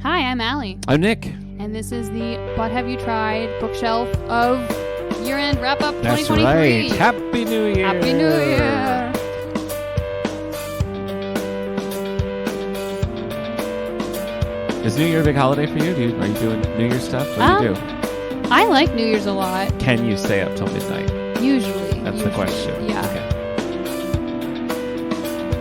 Hi, I'm Allie, I'm Nick. and this is the What Have You Tried bookshelf of year-end wrap-up That's 2023. right. Happy New Year. Happy New Year. Is New Year a big holiday for you? Are you doing New Year stuff? What do you do? I like New Year's a lot, Can you stay up till midnight? usually. That's the question. Yeah. Okay.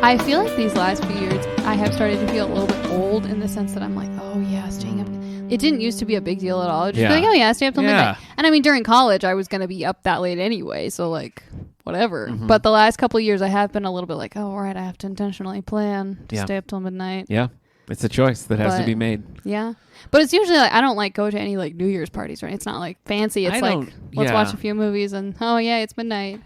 I feel like these last few years, I have started to feel a little bit old in the sense that I'm like, oh yeah, staying up. It didn't used to be a big deal at all. Just be Yeah. like, oh yeah, stay up till Yeah. midnight. And I mean, during college, I was going to be up that late anyway, so like, whatever. Mhm. But the last couple of years, I have been a little bit like, oh, all right, I have to intentionally plan to Yeah. stay up till midnight. Yeah. It's a choice that has to But- be made. Yeah. But it's usually like, I don't like go to any like New Year's parties, right? It's not like fancy. It's I like, don't- let's yeah. watch a few movies and, oh yeah, it's midnight.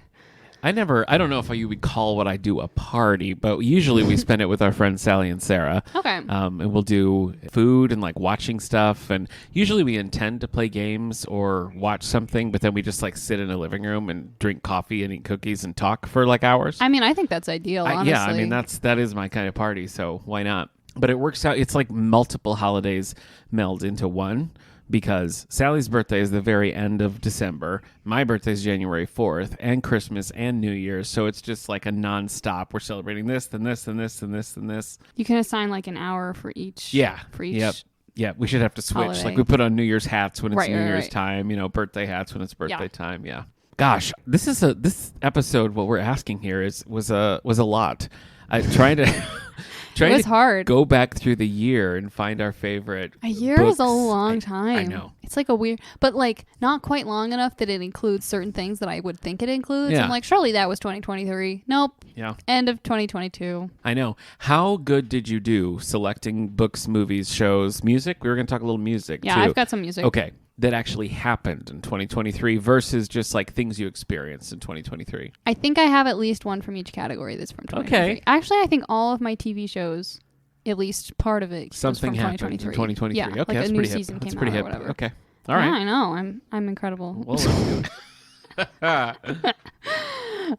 I don't know if you would call what I do a party, but usually we spend it with our friends Sally and Sarah. Okay. And we'll do food and like watching stuff. And usually we intend to play games or watch something, but then we just like sit in a living room and drink coffee and eat cookies and talk for like hours. I mean, I think that's ideal, honestly. Yeah, I mean that is my kind of party, so why not? But it works out. It's like multiple holidays meld into one because Sally's birthday is the very end of December. My birthday is January 4th, and Christmas and New Year's. So it's just like a nonstop. We're celebrating this, then this, and this, and this, and this. You can assign like an hour for each. Yeah. For each. Yep. Yeah, we should have to switch. Holiday. Like we put on New Year's hats when it's Right, New right, Year's right. time. Birthday hats when it's birthday Yeah. time. Yeah. Gosh, this episode. What we're asking here was a lot. I trying to. It was hard. Go back through the year and find our favorite. A year is a books. long time. I know. It's like a weird, but like not quite long enough that it includes certain things that I would think it includes. Yeah. I'm like, surely that was 2023. Nope. Yeah, End of 2022. I know. How good did you do selecting books, movies, shows, music? We were going to talk a little music Yeah, too. I've got some music. Okay, that actually happened in 2023 versus just like things you experienced in 2023. I think I have at least one from each category that's from 2023. Okay. Actually, I think all of my TV shows, at least part of it, Something was from happened in 2023. 2023. Yeah, Okay, like that's a new pretty hip. season That's came pretty out or hip. whatever. Okay, all right. Yeah, I know. I'm incredible. Well,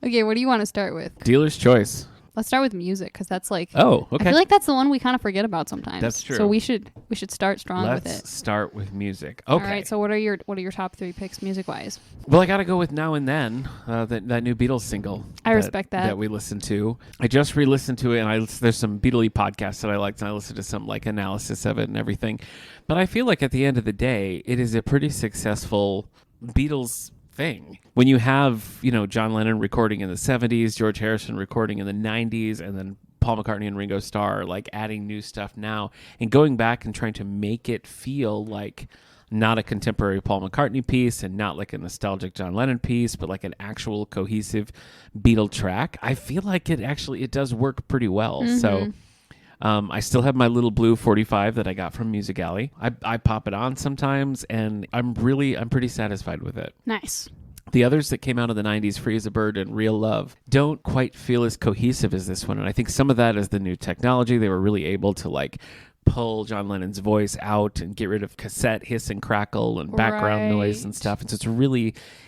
Okay, what do you want to start with? dealer's choice. Let's start with music because that's like Oh, I okay. feel like that's the one we kind of forget about sometimes. That's true. So we should start strong with Let's it. start with music. Okay. All right. So what are your top 3 picks music wise? Well, I got to go with Now and Then, that new Beatles single. I respect that. That we listened to. I just re-listened to it, and there's some Beatle podcasts that I liked, and I listened to some like analysis of it and everything. But I feel like at the end of the day, it is a pretty successful Beatles thing. When you have, John Lennon recording in the 70s, George Harrison recording in the 90s, and then Paul McCartney and Ringo Starr like adding new stuff now and going back and trying to make it feel like not a contemporary Paul McCartney piece and not like a nostalgic John Lennon piece, but like an actual cohesive Beatle track. I feel like it does work pretty well. So I still have my little blue 45 that I got from Music Alley. I pop it on sometimes, and I'm pretty satisfied with it. Nice. The others that came out of the 90s, Free as a Bird and Real Love, don't quite feel as cohesive as this one. And I think some of that is the new technology. They were really able to like pull John Lennon's voice out and get rid of cassette hiss and crackle and background noise and Right. stuff. And so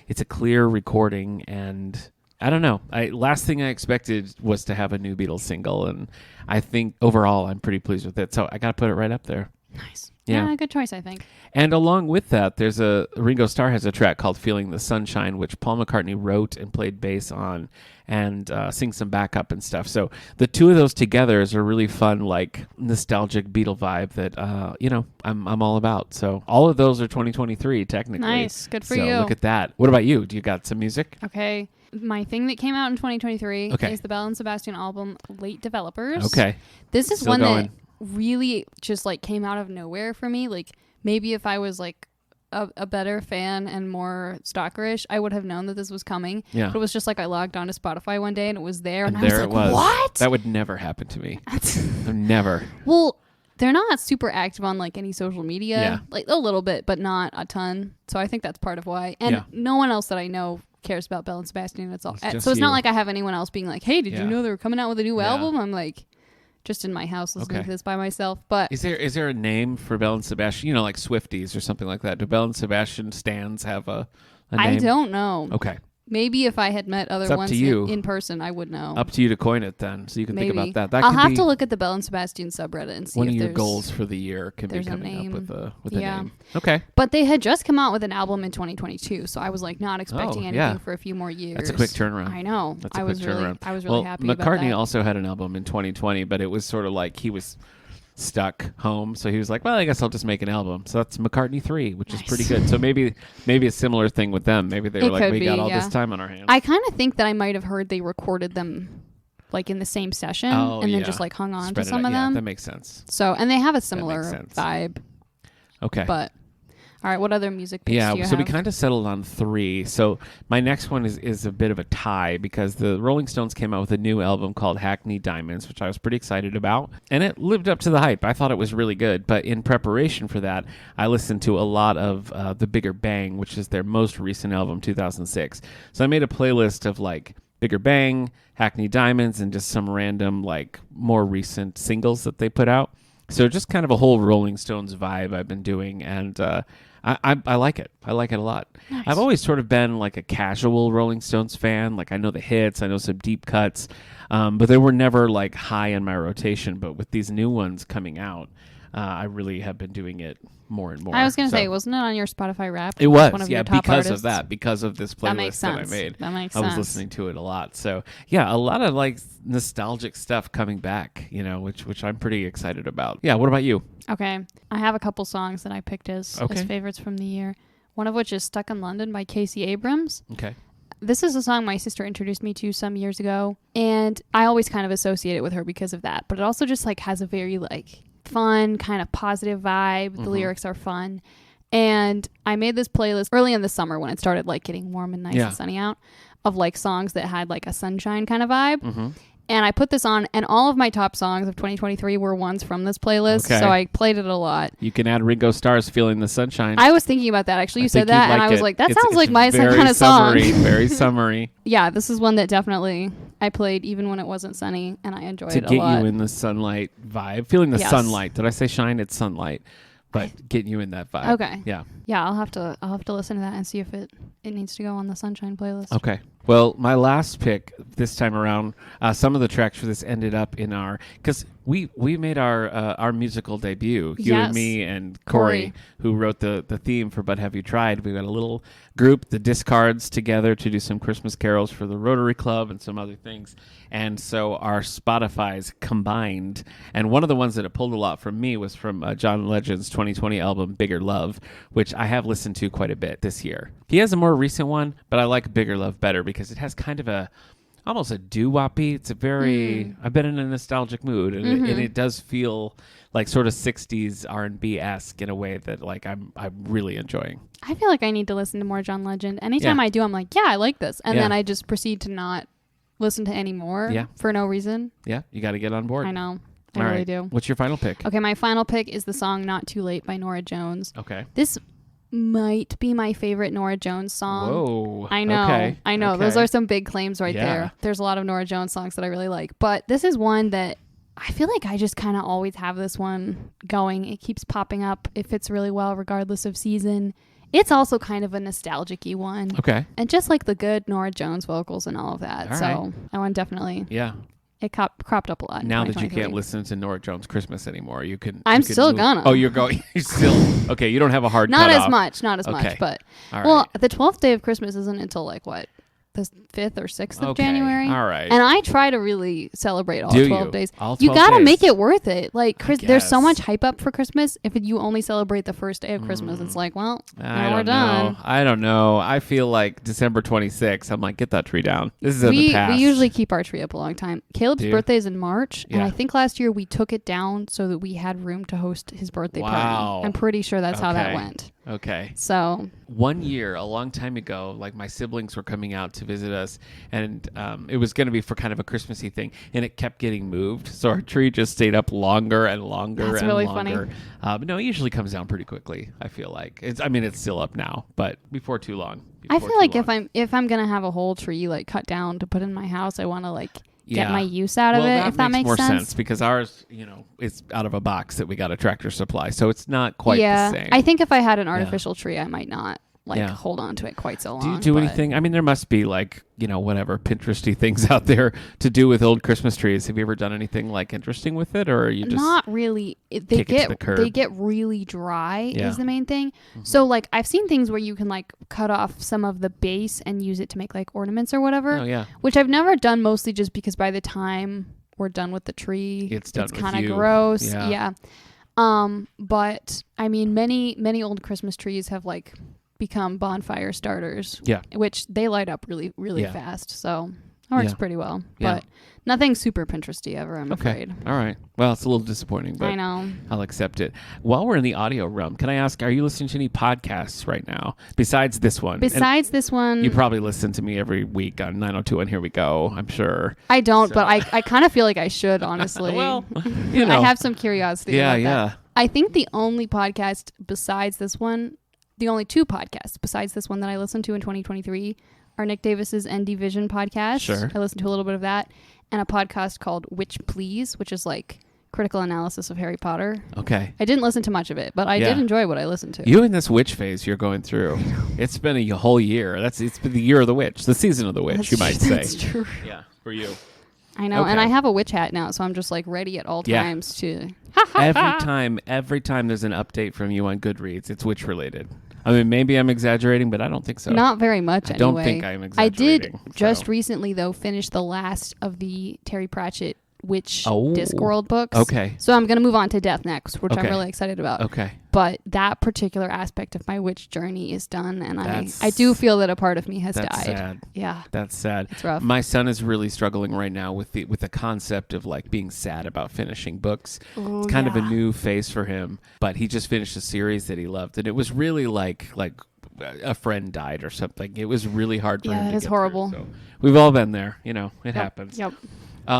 it's a clear recording. And I don't know. Last thing I expected was to have a new Beatles single. And I think overall I'm pretty pleased with it. So I got to put it right up there. Nice. Yeah. Good choice, I think. And along with that, Ringo Starr has a track called Feeling the Sunshine, which Paul McCartney wrote and played bass on and sings some backup and stuff. So the two of those together is a really fun, like nostalgic Beatle vibe that, I'm all about. So all of those are 2023 technically. Nice. Good for so you. Look at that. What about you? Do you got some music? Okay. My thing that came out in 2023 Okay. is the Belle and Sebastian album, Late Developers. Okay. This is Still one going. that really just like came out of nowhere for me. Like maybe if I was like a better fan and more stalkerish, I would have known that this was coming. Yeah. But it was just like I logged on to Spotify one day and it was there, and I there was like, it was. what? That would never happen to me. Never. Well, they're not super active on like any social media. Yeah. Like a little bit, but not a ton. So I think that's part of why. And Yeah. no one else that I know cares about Belle and Sebastian. It's all It's just so it's not you. like I have anyone else being like, "Hey, did Yeah. you know they were coming out with a new Yeah. album?" I'm like just in my house listening Okay. to this by myself. But Is there a name for Belle and Sebastian? Like Swifties or something like that. Do Belle and Sebastian stands have a name? I don't know. Okay. maybe if I had met It's other up ones to you. in person, I would know. Up to you to coin it then, so you can Maybe. think about that. That I'll could have be to look at the Belle and Sebastian subreddit and see one if of your there's goals for the year. Could be there's a coming name. up with a Yeah. name. Okay, But they had just come out with an album in 2022, so I was like not expecting anything yeah. for a few more years. that's a quick turnaround. I know. That's a I quick was really, turnaround. I was really Well, happy about McCartney that. also had an album in 2020, but it was sort of like he was stuck home, so he was like, well, I guess I'll just make an album. So that's McCartney 3, which is pretty good. So maybe a similar thing with them. Maybe they were It like, could we got be, all yeah. this time on our hands. I kind of think that I might have heard they recorded them like in the same session and then just like hung on Spread to it some out. of Yeah, them. that makes sense. So, and they have a similar sense. vibe. Okay. But all right, what other music picks do you so we have? kind of settled on 3. So my next one is a bit of a tie because the Rolling Stones came out with a new album called Hackney Diamonds, which I was pretty excited about. And it lived up to the hype. I thought it was really good. But in preparation for that, I listened to a lot of The Bigger Bang, which is their most recent album, 2006. So I made a playlist of like Bigger Bang, Hackney Diamonds, and just some random like more recent singles that they put out. So just kind of a whole Rolling Stones vibe I've been doing, and I like it. I like it a lot. Nice. I've always sort of been like a casual Rolling Stones fan. Like I know the hits, I know some deep cuts, but they were never like high in my rotation. But with these new ones coming out, I really have been doing it more and more. I was going to So say, wasn't it on your Spotify Wrapped? it was, one of yeah, your top because artists? of that, because of this That makes playlist that I sense. made. That makes I was sense. listening to it a lot. So yeah, a lot of like nostalgic stuff coming back, which I'm pretty excited about. Yeah, what about you? Okay. I have a couple songs that I picked as favorites from the year. One of which is Stuck in London by Casey Abrams. Okay. This is a song my sister introduced me to some years ago, and I always kind of associate it with her because of that. But it also just like has a very like fun, kind of positive vibe. The lyrics are fun. And I made this playlist early in the summer when it started like getting warm and nice and sunny out of like songs that had like a sunshine kind of vibe. Mm-hmm. And I put this on, and all of my top songs of 2023 were ones from this playlist. Okay. So I played it a lot. You can add Ringo Starr's "Feeling the Sunshine." I was thinking about that actually. You I think said that, you'd and like I was it. like, that It's- sounds like it's my very kind of song. summery, very summery. Yeah, this is one that definitely I played even when it wasn't sunny, and I enjoyed To it a get lot. you in the sunlight vibe, feeling the Yes. sunlight. Did I say shine? It's sunlight, but getting you in that vibe. Okay. Yeah. Yeah, I'll have to listen to that and see if it needs to go on the Sunshine playlist. Okay. Well, my last pick this time around, some of the tracks for this ended up in because we made our musical debut, you and Yes. me and Corey, who wrote the theme for But Have You Tried? We got a little group, the Discards, together to do some Christmas carols for the Rotary Club and some other things. And so our Spotify's combined. And one of the ones that it pulled a lot from me was from John Legend's 2020 album, Bigger Love, which I have listened to quite a bit this year. He has a more recent one, but I like Bigger Love better because it has kind of almost a doo-woppy. It's a very, I've been in a nostalgic mood, and it does feel like sort of 60s R&B-esque in a way that like I'm really enjoying. I feel like I need to listen to more John Legend. Anytime I do, I'm like, yeah, I like this. And then I just proceed to not listen to any more for no reason. Yeah, you got to get on board. I know. I All really right. do. What's your final pick? Okay, my final pick is the song Not Too Late by Norah Jones. Okay. This might be my favorite Norah Jones song. Whoa. I know. Okay. I know. Okay. Those are some big claims right Yeah. there. There's a lot of Norah Jones songs that I really like. But this is one that I feel like I just kind of always have this one going. It keeps popping up. It fits really well regardless of season. It's also kind of a nostalgic-y one. Okay. And just like the good Norah Jones vocals and all of that. All so right. that one definitely, Yeah. it cropped up a lot. In Now that you 2023. can't listen to Norah Jones Christmas anymore, you can. I'm you can still move. gonna. Oh, you're going. You're still okay. You don't have a hard. Not cutoff. as much, not as Okay. much. But, All well, right. the 12th day of Christmas isn't until like what? The 5th or 6th of Okay. January. All right. And I try to really celebrate all Do 12 you? days. All You 12 got to days. make it worth it. Like, there's so guess. much hype up for Christmas. If you only celebrate the first day of Christmas, it's like, well, now we're done. I don't know. I feel like December 26th. I'm like, get that tree down. This is in the We past. usually keep our tree up a long time. Caleb's Do you? birthday is in March, and Yeah. I think last year we took it down so that we had room to host his birthday Wow. party. I'm pretty sure that's how that Okay. went. Okay. So, One year, a long time ago, like my siblings were coming out to visit us, and it was going to be for kind of a Christmassy thing, and it kept getting moved. So our tree just stayed up longer and longer That's and really longer. funny. But no, it usually comes down pretty quickly. I feel like it's still up now, but before too long. I Before feel too like long. if I'm going to have a whole tree like cut down to put in my house, I want to like Yeah. get my use out of well, it, if that makes more sense. because ours, it's out of a box that we got a Tractor Supply, so it's not quite Yeah. the same. I think if I had an artificial tree, I might not hold on to it quite so long. Do you do anything? I mean, there must be like, whatever Pinteresty things out there to do with old Christmas trees. Have you ever done anything like interesting with it, or are you just not really? They get really dry is the main thing. Mm-hmm. So like I've seen things where you can like cut off some of the base and use it to make like ornaments or whatever. Oh yeah. Which I've never done, mostly just because by the time we're done with the tree, it's kind of gross. Yeah. But I mean, many old Christmas trees have like become bonfire starters. Yeah. Which they light up really, really fast. So it works pretty well. Yeah. But nothing super Pinteresty ever, I'm afraid. All right. Well, it's a little disappointing, but I know. I'll accept it. While we're in the audio realm, can I ask, are you listening to any podcasts right now besides this one? This one. You probably listen to me every week on 902 and Here We Go, I'm sure. I don't, but I kind of feel like I should, honestly. Well, I have some curiosity about that. Yeah. I think the only podcast besides this one, the only two podcasts besides this one that I listened to in 2023 are Nick Davis's ND Vision podcast. Sure. I listened to a little bit of that, and a podcast called Witch Please, which is like critical analysis of Harry Potter. Okay. I didn't listen to much of it, but I did enjoy what I listened to. You in this witch phase you're going through. It's been a whole year. It's been the year of the witch, the season of the witch, you might say. That's true. Yeah, for you. I know, and I have a witch hat now, so I'm just like ready at all times to. Every time there's an update from you on Goodreads, it's witch related. I mean, maybe I'm exaggerating, but I don't think so. Not very much, anyway. I don't think I'm exaggerating. I did just recently, though, finish the last of the Terry Pratchett Witch Discworld books. Okay. So I'm going to move on to Death next, which I'm really excited about. Okay. But that particular aspect of my witch journey is done, and I do feel that a part of me has died. That's sad. Yeah. That's sad. It's rough. My son is really struggling right now with the concept of like being sad about finishing books. Ooh, it's kind of a new phase for him, but he just finished a series that he loved, and it was really like a friend died or something. It was really hard for him to get it is horrible. through, so we've all been there. It happens. Yep.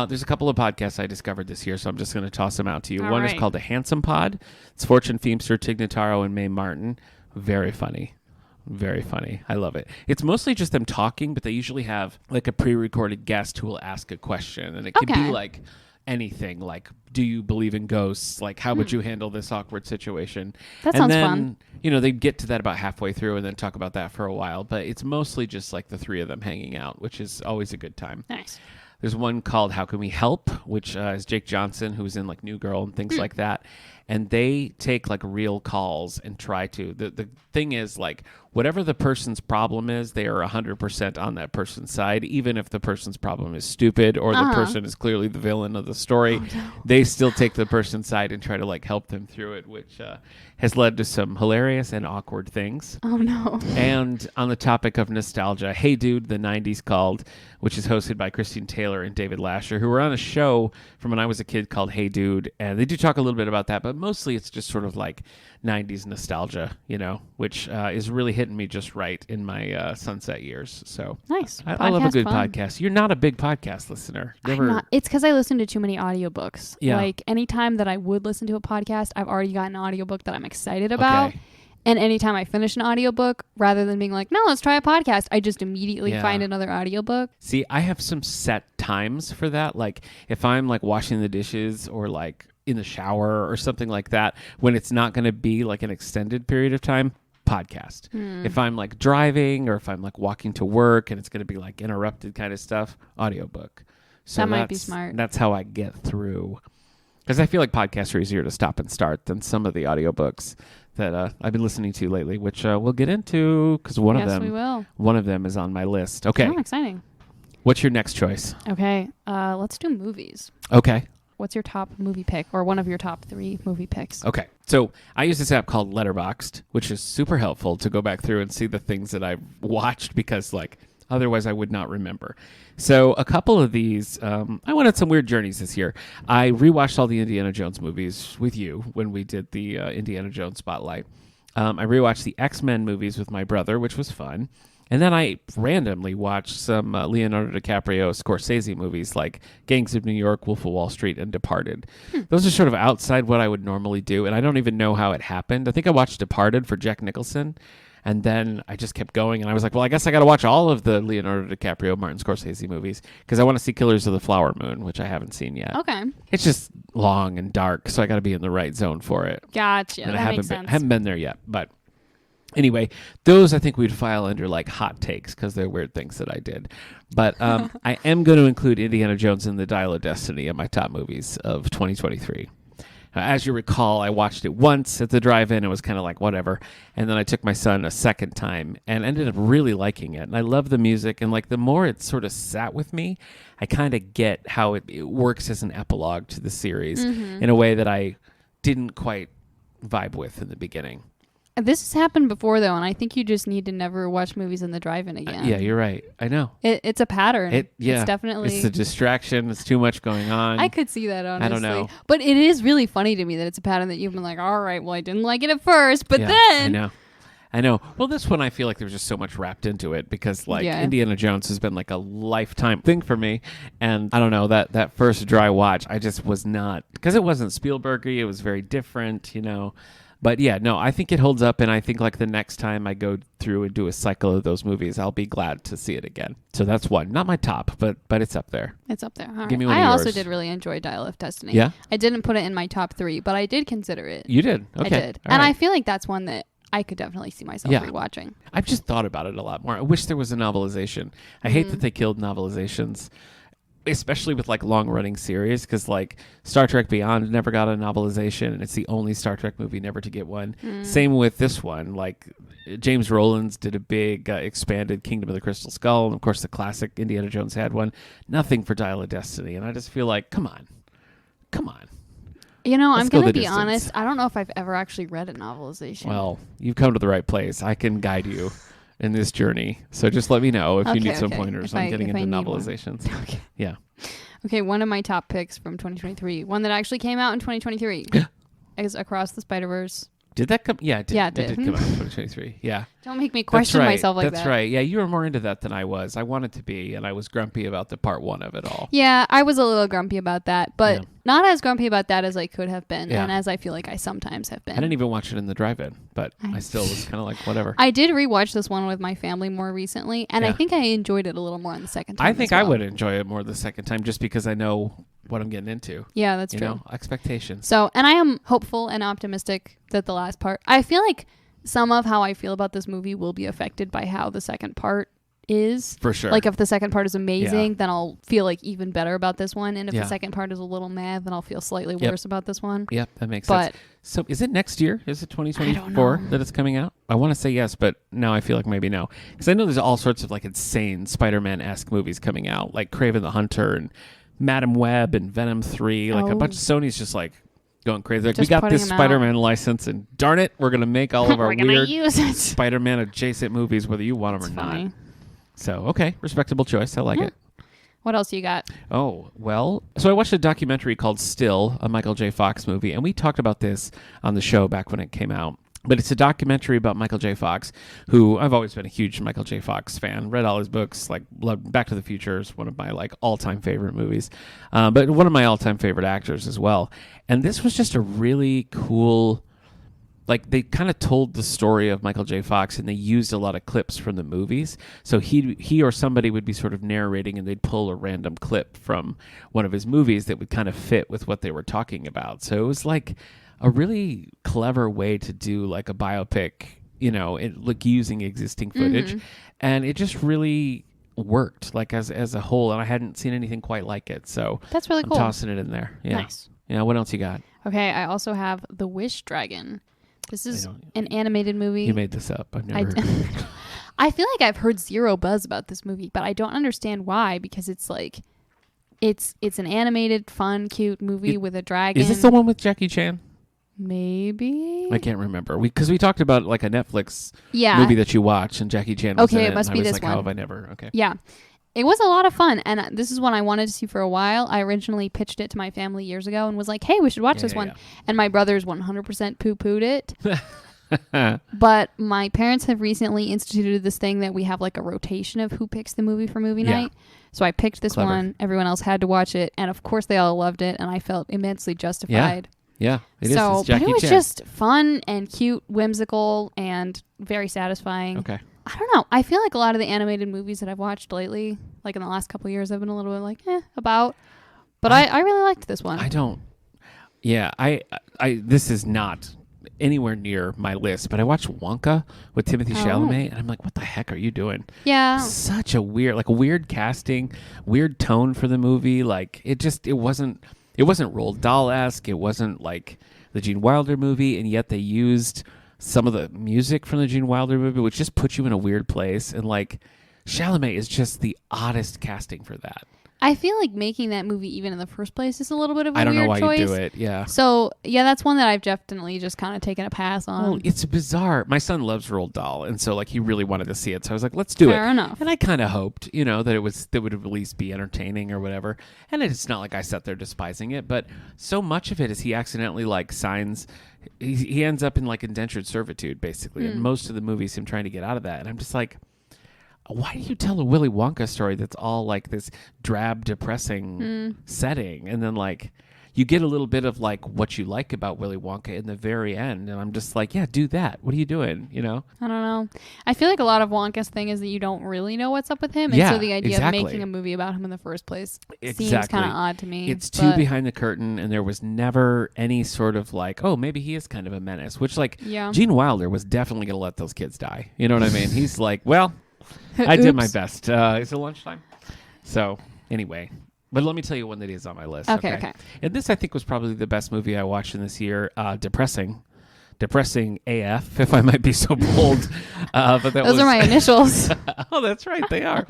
There's a couple of podcasts I discovered this year, so I'm just going to toss them out to you. All One right. is called The Handsome Pod. It's Fortune Feimster, Tig Notaro, and Mae Martin. Very funny. Very funny. I love it. It's mostly just them talking, but they usually have like a pre-recorded guest who will ask a question. And it can be like anything, like, do you believe in ghosts? Like, how would you handle this awkward situation? That sounds fun. They get to that about halfway through and then talk about that for a while. But it's mostly just like the three of them hanging out, which is always a good time. Nice. There's one called How Can We Help, which is Jake Johnson, who's in like New Girl and things like that. And they take like real calls and try to. The thing is, like, whatever the person's problem is, they are 100% on that person's side, even if the person's problem is stupid or the person is clearly the villain of the story. Oh, no. They still take the person's side and try to like help them through it, which has led to some hilarious and awkward things. Oh, no. And on the topic of nostalgia, Hey Dude, the 90s called, which is hosted by Christine Taylor and David Lasher, who were on a show from when I was a kid called Hey Dude. And they do talk a little bit about that, but mostly it's just sort of like 90s nostalgia, which is really hitting me just right in my sunset years. So nice. I love a good podcast. You're not a big podcast listener. It's because I listen to too many audiobooks. Yeah. Like anytime that I would listen to a podcast, I've already got an audiobook that I'm excited about. Okay. And anytime I finish an audiobook, rather than being like, no, let's try a podcast, I just immediately find another audiobook. See, I have some set times for that. Like if I'm like washing the dishes or like in the shower or something like that, when it's not going to be like an extended period of time, podcast. If I'm like driving or if I'm like walking to work and it's going to be like interrupted kind of stuff, audiobook. So that might be smart. That's how I get through. Because I feel like podcasts are easier to stop and start than some of the audiobooks that I've been listening to lately, which we'll get into because one of them is on my list. Okay. Oh, exciting. What's your next choice? Okay. Let's do movies. Okay. What's your top movie pick or one of your top 3 movie picks? Okay. So I use this app called Letterboxd, which is super helpful to go back through and see the things that I've watched because like otherwise I would not remember. So a couple of these, I went on some weird journeys this year. I rewatched all the Indiana Jones movies with you when we did the Indiana Jones Spotlight. I rewatched the X-Men movies with my brother, which was fun. And then I randomly watched some Leonardo DiCaprio Scorsese movies like Gangs of New York, Wolf of Wall Street, and Departed. Those are sort of outside what I would normally do, and I don't even know how it happened. I think I watched Departed for Jack Nicholson, and then I just kept going, and I was like, well, I guess I got to watch all of the Leonardo DiCaprio, Martin Scorsese movies because I want to see Killers of the Flower Moon, which I haven't seen yet. Okay. It's just long and dark, so I got to be in the right zone for it. Gotcha. And that makes sense. haven't been there yet, but... Anyway, those I think we'd file under like hot takes because they're weird things that I did. But I am going to include Indiana Jones and the Dial of Destiny in my top movies of 2023. As you recall, I watched it once at the drive-in. It was kind of like whatever. And then I took my son a second time and ended up really liking it. And I love the music. And like the more it sort of sat with me, I kind of get how it works as an epilogue to the series in a way that I didn't quite vibe with in the beginning. This has happened before, though, and I think you just need to never watch movies in the drive-in again. Yeah, you're right. I know. It's a pattern. Yeah, it's definitely... It's a distraction. It's too much going on. I could see that, honestly. I don't know. But it is really funny to me that it's a pattern that you've been like, all right, well, I didn't like it at first, but then... I know. Well, this one, I feel like there's just so much wrapped into it because, like, Indiana Jones has been, like, a lifetime thing for me. And I don't know, that first dry watch, I just was not... Because it wasn't Spielberg-y. It was very different, you know... But yeah, no, I think it holds up, and I think like the next time I go through and do a cycle of those movies, I'll be glad to see it again. So that's one. Not my top, but it's up there. It's up there. All Give right. me one I of also yours. did really enjoy Dial of Destiny. Yeah? I didn't put it in my top 3, but I did consider it. You did? Okay. I did. All and right. I feel like that's one that I could definitely see myself rewatching. I've just thought about it a lot more. I wish there was a novelization. I hate that they killed novelizations. Especially with like long running series, because like Star Trek Beyond never got a novelization, and it's the only Star Trek movie never to get one. Same with this one. Like James Rowlands did a big expanded Kingdom of the Crystal Skull, and of course the classic Indiana Jones had one. Nothing for Dial of Destiny, and I just feel like, come on. You know, Let's I'm go going to the be distance. honest. I don't know if I've ever actually read a novelization. Well, you've come to the right place. I can guide you in this journey. So just let me know if you need some pointers on getting into novelizations. Okay. Yeah. Okay, one of my top picks from 2023, one that actually came out in 2023, is Across the Spider-Verse. Did that come? Yeah, it did. Yeah, it did come out in 2023. Yeah. Don't make me question myself like that. That's right. Yeah, you were more into that than I was. I wanted to be, and I was grumpy about the part 1 of it all. Yeah, I was a little grumpy about that, but not as grumpy about that as I could have been, and as I feel like I sometimes have been. I didn't even watch it in the drive-in, but I still was kind of like, whatever. I did rewatch this one with my family more recently, and I think I enjoyed it a little more on the second time. I think I would enjoy it more the second time just because I know what I'm getting into. Yeah, that's true. You know, expectations. So, and I am hopeful and optimistic that the last part, I feel like some of how I feel about this movie will be affected by how the second part is. For sure. Like if the second part is amazing, then I'll feel like even better about this one. And if the second part is a little mad, then I'll feel slightly worse about this one. Yep, that makes sense. So is it next year? Is it 2024 that it's coming out? I want to say yes, but now I feel like maybe no. Because I know there's all sorts of like insane Spider-Man-esque movies coming out, like Kraven the Hunter and Madam Web and Venom 3. Like a bunch of Sony's just like going crazy. Like, we got this Spider-Man license, and darn it, we're going to make all of our weird Spider-Man adjacent movies, whether you want them or not. So, okay, respectable choice. I like it. What else you got? Oh, well, so I watched a documentary called Still, a Michael J. Fox movie, and we talked about this on the show back when it came out. But it's a documentary about Michael J. Fox, who I've always been a huge Michael J. Fox fan. Read all his books, like Back to the Future is one of my like all-time favorite movies, but one of my all-time favorite actors as well. And this was just a really cool, like they kind of told the story of Michael J. Fox, and they used a lot of clips from the movies. So he or somebody would be sort of narrating, and they'd pull a random clip from one of his movies that would kind of fit with what they were talking about. So it was like a really clever way to do like a biopic, you know, like using existing footage. And it just really worked like as a whole. And I hadn't seen anything quite like it. So that's really cool. I'm tossing it in there. Yeah. Nice. Yeah. What else you got? Okay. I also have The Wish Dragon. This is an animated movie. You made this up. I've never heard of it. I feel like I've heard zero buzz about this movie, but I don't understand why, because it's like, it's an animated, fun, cute movie with a dragon. Is this the one with Jackie Chan? Maybe. I can't remember. Because we talked about like a Netflix movie that you watch, and Jackie Chan was in it. It must be this one. How have I never? Okay. Yeah. It was a lot of fun, and this is one I wanted to see for a while. I originally pitched it to my family years ago and was like, hey, we should watch this one. Yeah. And my brothers 100% poo-pooed it. But my parents have recently instituted this thing that we have like a rotation of who picks the movie for movie night. So I picked this one. Everyone else had to watch it. And of course they all loved it, and I felt immensely justified. Yeah, it is. So, it's Jackie but it was Chan. just fun and cute, whimsical, and very satisfying. Okay. I don't know. I feel like a lot of the animated movies that I've watched lately, like in the last couple of years, I've been a little bit like, about. But I really liked this one. I don't. Yeah, I this is not anywhere near my list, but I watched Wonka with Timothy Chalamet, and I'm like, what the heck are you doing? Yeah. Such a weird casting, weird tone for the movie. Like it wasn't Roald Dahl-esque. It wasn't like the Gene Wilder movie, and yet they used some of the music from the Gene Wilder movie, which just puts you in a weird place. And like Chalamet is just the oddest casting for that. I feel like making that movie even in the first place is a little bit of a weird choice. I don't know why you do it. Yeah. So, yeah, that's one that I've definitely just kind of taken a pass on. Well, it's bizarre. My son loves Roald Dahl, and so like he really wanted to see it. So I was like, let's do it. Fair enough. And I kind of hoped, that it would at least be entertaining or whatever. And it's not like I sat there despising it, but so much of it is he accidentally like signs. He ends up in like indentured servitude basically, and most of the movie is him trying to get out of that. And I'm just like, why do you tell a Willy Wonka story that's all like this drab, depressing setting? And then like you get a little bit of like what you like about Willy Wonka in the very end. And I'm just like, yeah, do that. What are you doing? I don't know. I feel like a lot of Wonka's thing is that you don't really know what's up with him. And Yeah, so the idea exactly. of making a movie about him in the first place seems Exactly. kind of odd to me. It's too behind the curtain, and there was never any sort of like, oh, maybe he is kind of a menace, which like Yeah. Gene Wilder was definitely going to let those kids die. You know what I mean? He's like, well, I did my Oops. best. Is it lunchtime? So anyway, but let me tell you one that is on my list. Okay. And this I think was probably the best movie I watched in this year. Depressing AF, if I might be so bold. But Those are my initials. Oh, that's right. They are.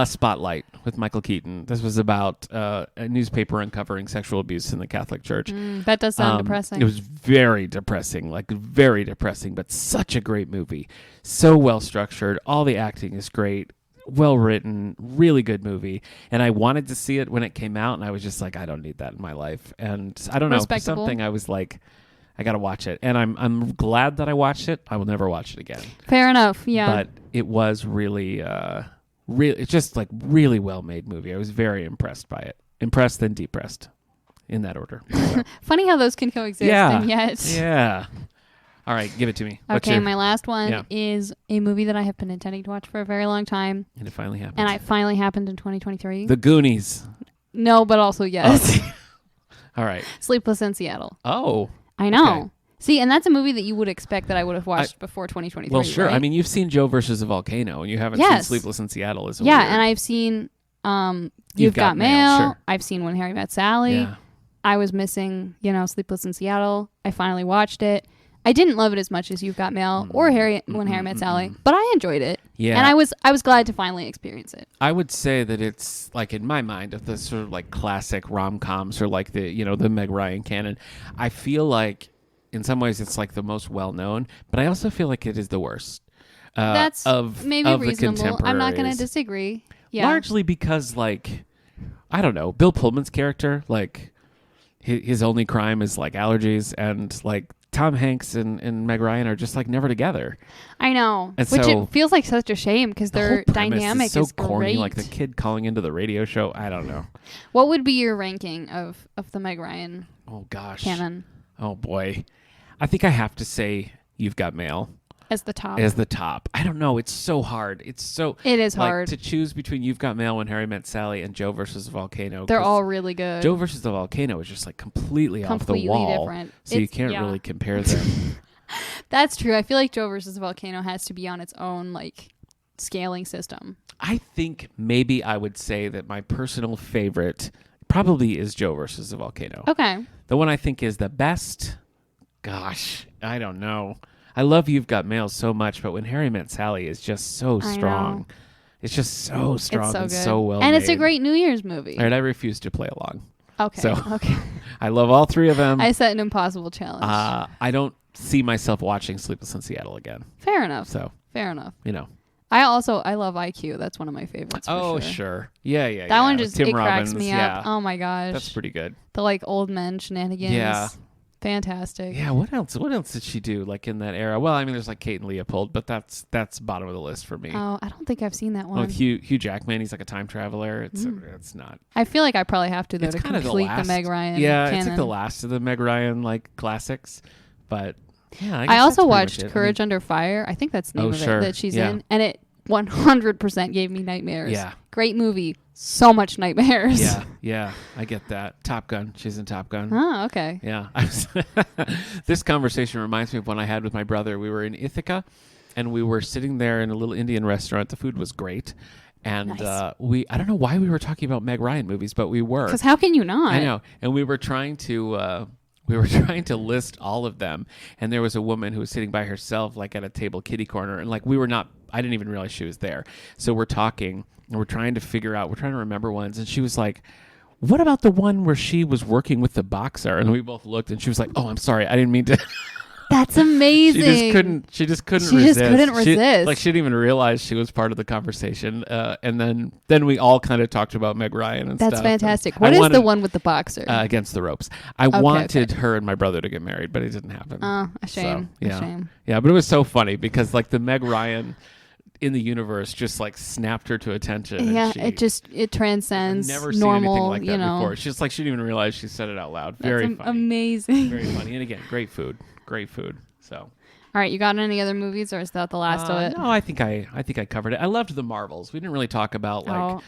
Spotlight with Michael Keaton. This was about a newspaper uncovering sexual abuse in the Catholic Church. That does sound depressing. It was very depressing, but such a great movie. So well structured. All the acting is great. Well written, really good movie. And I wanted to see it when it came out, and I was just like, I don't need that in my life. And I don't know, for Respectable. something I was like, I got to watch it. And I'm glad that I watched it. I will never watch it again. Fair enough. Yeah. But it was really, it's just like really well made movie. I was very impressed by it. Impressed then depressed, in that order. So. Funny how those can coexist. Yeah. And yet. Yeah. All right, give it to me. Okay, my last one Yeah. is a movie that I have been intending to watch for a very long time. And it finally happened. And it finally happened in 2023. The Goonies. No, but also yes. Okay. All right. Sleepless in Seattle. Oh. I know. Okay. See, and that's a movie that you would expect that I would have watched before 2023. Well, sure. Right? I mean, you've seen Joe versus the Volcano, and you haven't seen Yes. Sleepless in Seattle. Is yeah, weird. and I've seen You've Got Mail. Sure. I've seen When Harry Met Sally. Yeah. I was missing, Sleepless in Seattle. I finally watched it. I didn't love it as much as You've Got Mail or When Harry Met Sally, but I enjoyed it. Yeah. And I was glad to finally experience it. I would say that it's like in my mind of the sort of like classic rom-coms or like the the Meg Ryan canon. I feel like in some ways it's like the most well-known, but I also feel like it is the worst. That's of maybe of reasonable. The I'm not going contemporaries. to disagree. Yeah. Largely because like I don't know, Bill Pullman's character, like his only crime is like allergies, and like Tom Hanks and Meg Ryan are just like never together. I know. And Which so it feels like such a shame because The their whole premise dynamic is so corny, great. like the kid calling into the radio show. I don't know. What would be your ranking of the Meg Ryan Oh gosh. canon Oh boy. I think I have to say You've Got Mail as the top? as the top. I don't know. It's so hard. It's so It is like, hard. to choose between You've Got Mail, When Harry Met Sally, and Joe versus the Volcano. They're 'cause all really good. Joe versus the Volcano is just like completely off the Completely wall. different. So you It's- can't yeah. really compare them. That's true. I feel like Joe versus the Volcano has to be on its own like scaling system. I think maybe I would say that my personal favorite probably is Joe versus the Volcano. Okay. The one I think is the best, gosh, I don't know. I love You've Got Mail so much, but When Harry Met Sally is just so I strong. know. It's just so strong It's so and good. so well and made. it's a great New Year's movie. All right, I refuse to play along. Okay. So- Okay. I love all three of them. I set an impossible challenge. I don't see myself watching Sleepless in Seattle again. Fair enough. So, Fair enough. I love IQ. That's one of my favorites. For sure. Yeah. That one with just Tim it cracks Robbins, me yeah. up. Oh my gosh. That's pretty good. The like old men shenanigans. Yeah. Fantastic. Yeah, what else? What else did she do like in that era? Well, I mean, there's like Kate and Leopold, but that's bottom of the list for me. Oh, I don't think I've seen that one. With Hugh Jackman, he's like a time traveler. It's not. I feel like I probably have to though It's to kind of the complete last. the Meg Ryan. Yeah, canon. it's like the last of the Meg Ryan like classics. But yeah, I guess I also that's pretty watched much it. Courage Under Fire. I think that's the name Oh, of sure. it that she's Yeah. in, and it 100% gave me nightmares. Yeah. Great movie. So much nightmares. Yeah, I get that. Top Gun. She's in Top Gun. Oh, okay. Yeah. This conversation reminds me of one I had with my brother. We were in Ithaca, and we were sitting there in a little Indian restaurant. The food was great. And Nice. I don't know why we were talking about Meg Ryan movies, but we were. Because how can you not? I know. And we were trying to list all of them, and there was a woman who was sitting by herself, like at a table kitty corner, and like I didn't even realize she was there. So we're talking, and we're trying to remember ones, and she was like, "What about the one where she was working with the boxer?" And we both looked, and she was like, "Oh, I'm sorry, I didn't mean to." That's amazing. She just couldn't She resist. just couldn't resist. She didn't even realize she was part of the conversation. And then we all kind of talked about Meg Ryan and stuff. That's fantastic. And What I is wanted, the one with the boxer? Against the Ropes. I wanted her and my brother to get married, but it didn't happen. Oh, a shame. So, yeah. A shame. Yeah, but it was so funny because like the Meg Ryan in the universe just like snapped her to attention. Yeah, and it transcends never seen normal, anything like that before. She's like she didn't even realize she said it out loud. Very That's funny. amazing. Very funny. And again, great food. So All right, you got any other movies, or is that the last of it? No, I think I covered it. I loved the Marvels. We didn't really talk about like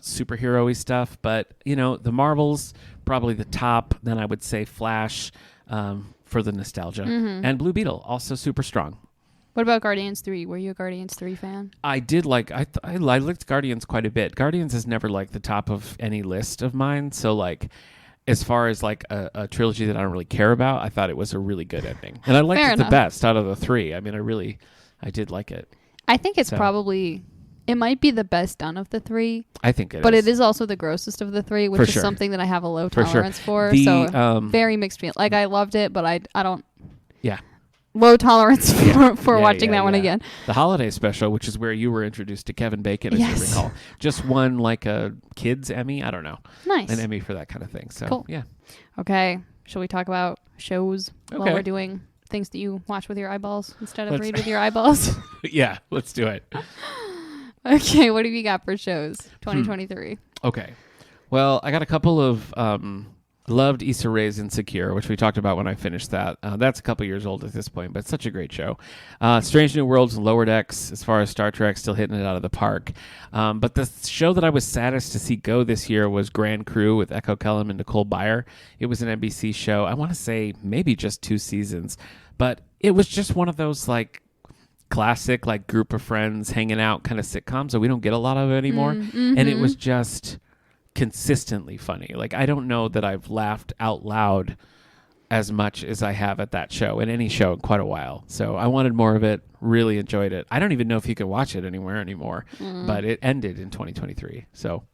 superhero-y stuff, but the Marvels probably the top. Then I would say Flash for the nostalgia, and Blue Beetle also super strong. What about Guardians 3? Were you a Guardians 3 fan? I did like I liked Guardians quite a bit. Guardians is never like the top of any list of mine, so like. As far as like a trilogy that I don't really care about, I thought it was a really good ending. And I liked Fair it enough. the best out of the three. I mean, I did like it. I think it's So. probably, it might be the best done of the three, I think it is. but it is also the grossest of the three, which For is sure. something that I have a low For sure. tolerance for. The, So very mixed feeling. Like I loved it, but I don't. Yeah. Low tolerance for Yeah, watching yeah, that one yeah. again. The holiday special, which is where you were introduced to Kevin Bacon, as Yes. you recall, just won like a kids Emmy. I don't know, Nice. an Emmy for that kind of thing. So Cool. yeah, Okay. Shall we talk about shows while Okay. we're doing things that you watch with your eyeballs instead of Let's- read with your eyeballs? yeah, let's do it. Okay. What have you got for shows 2023? Okay, well, I got a couple of loved Issa Rae's Insecure, which we talked about when I finished that. That's a couple years old at this point, but it's such a great show. Strange New Worlds and Lower Decks, as far as Star Trek, still hitting it out of the park. But the show that I was saddest to see go this year was Grand Crew with Echo Kellum and Nicole Byer. It was an NBC show. I want to say maybe just 2 seasons, but it was just one of those like classic like group of friends hanging out kind of sitcoms that we don't get a lot of anymore. And it was just consistently funny. Like I don't know that I've laughed out loud as much as I have at that show, in any show, in quite a while. So I wanted more of it, really enjoyed it. I don't even know if you can watch it anywhere anymore, but it ended in 2023. So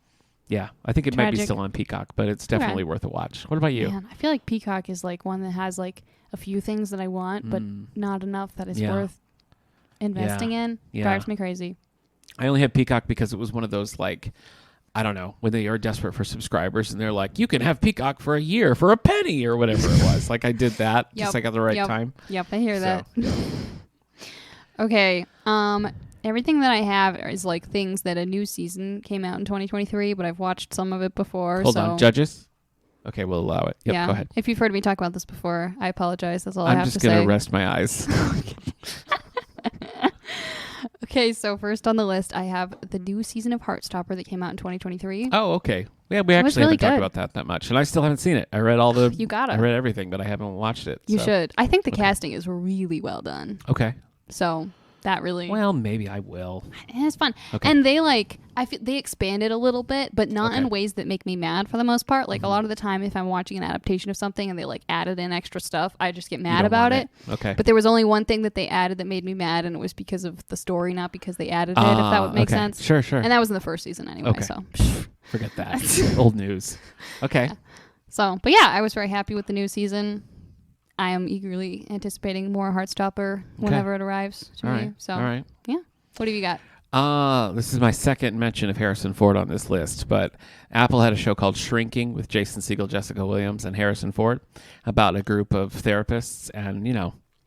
yeah, I think it might be Tragic. still on Peacock, but it's definitely worth a watch. What about you? Man, I feel like Peacock is like one that has like a few things that I want, but not enough that is Yeah. worth investing in. Yeah. Drives me crazy. I only have Peacock because it was one of those like, I don't know, when they are desperate for subscribers and they're like, you can have Peacock for a year for a penny or whatever it was. Like I did that just like at the right time. Yep, I hear So, that. yeah. Okay. Everything that I have is like things that a new season came out in 2023, but I've watched some of it before. Hold so on, judges? Okay, we'll allow it. Yep, yeah. go ahead. If you've heard me talk about this before, I apologize. That's all I I'm have just to going say. to rest my eyes. Okay, so first on the list, I have the new season of Heartstopper that came out in 2023. Oh, okay. Yeah, we It was actually really haven't talked good. about that much. And I still haven't seen it. I read all the... You gotta. I read everything, but I haven't watched it. You so. should. I think the Okay. casting is really well done. Okay. So that really... Well, maybe I will. And it's fun. Okay. And they they expanded a little bit, but not in Okay. ways that make me mad for the most part. Like a lot of the time, if I'm watching an adaptation of something and they like added in extra stuff, I just get You mad don't about want it. Okay. But there was only one thing that they added that made me mad, and it was because of the story, not because they added it, if that would make okay. sense. Sure, sure. And that was in the first season anyway, Okay. so. Forget that. Old news. Okay. So, but yeah, I was very happy with the new season. I am eagerly anticipating more Heartstopper whenever it arrives to All me. right. So, All right. yeah. What have you got? This is my second mention of Harrison Ford on this list, but Apple had a show called Shrinking with Jason Segel, Jessica Williams, and Harrison Ford about a group of therapists and,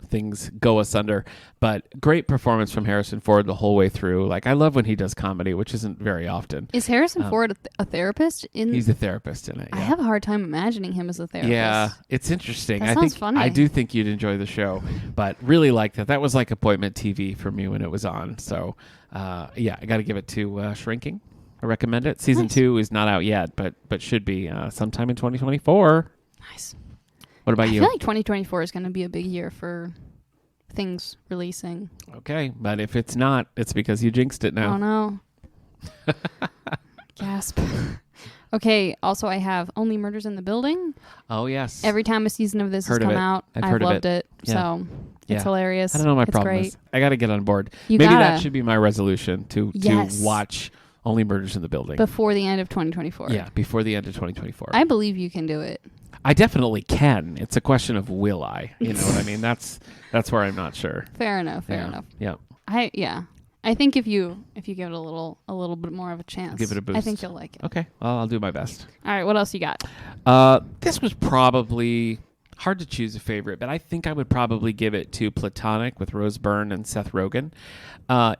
things go asunder. But great performance from Harrison Ford the whole way through. Like, I love when he does comedy, which isn't very often. Is Harrison Ford a therapist? He's a therapist in it. I Yeah. have a hard time imagining him as a therapist. Yeah, it's interesting. That I sounds think funny. I do think you'd enjoy the show, but really like that. That was like appointment TV for me when it was on. So, yeah, I got to give it to Shrinking. I recommend it. Season Nice. 2 is not out yet, but should be sometime in 2024. Nice. What about I you? feel like 2024 is going to be a big year for things releasing. Okay, but if it's not, it's because you jinxed it now. Oh no. Gasp. Okay, also I have Only Murders in the Building. Oh, yes. Every time a season of this Heard has of come it. out, I've I've heard of loved it. Yeah. So Yeah. it's hilarious. I don't know what my It's problem great. is. I got to get on board. You Maybe that gotta. should be my resolution to Yes. watch Only Murders in the Building. Before the end of 2024. Yeah, before the end of 2024. I believe you can do it. I definitely can. It's a question of will I. You know what I mean? That's where I'm not sure. Fair enough. Fair Yeah. enough. Yeah. I think if you give it a little bit more of a chance, Give it a I boost. think you'll like it. Okay. Well, I'll do my best. All right, what else you got? This was probably hard to choose a favorite, but I think I would probably give it to Platonic with Rose Byrne and Seth Rogen.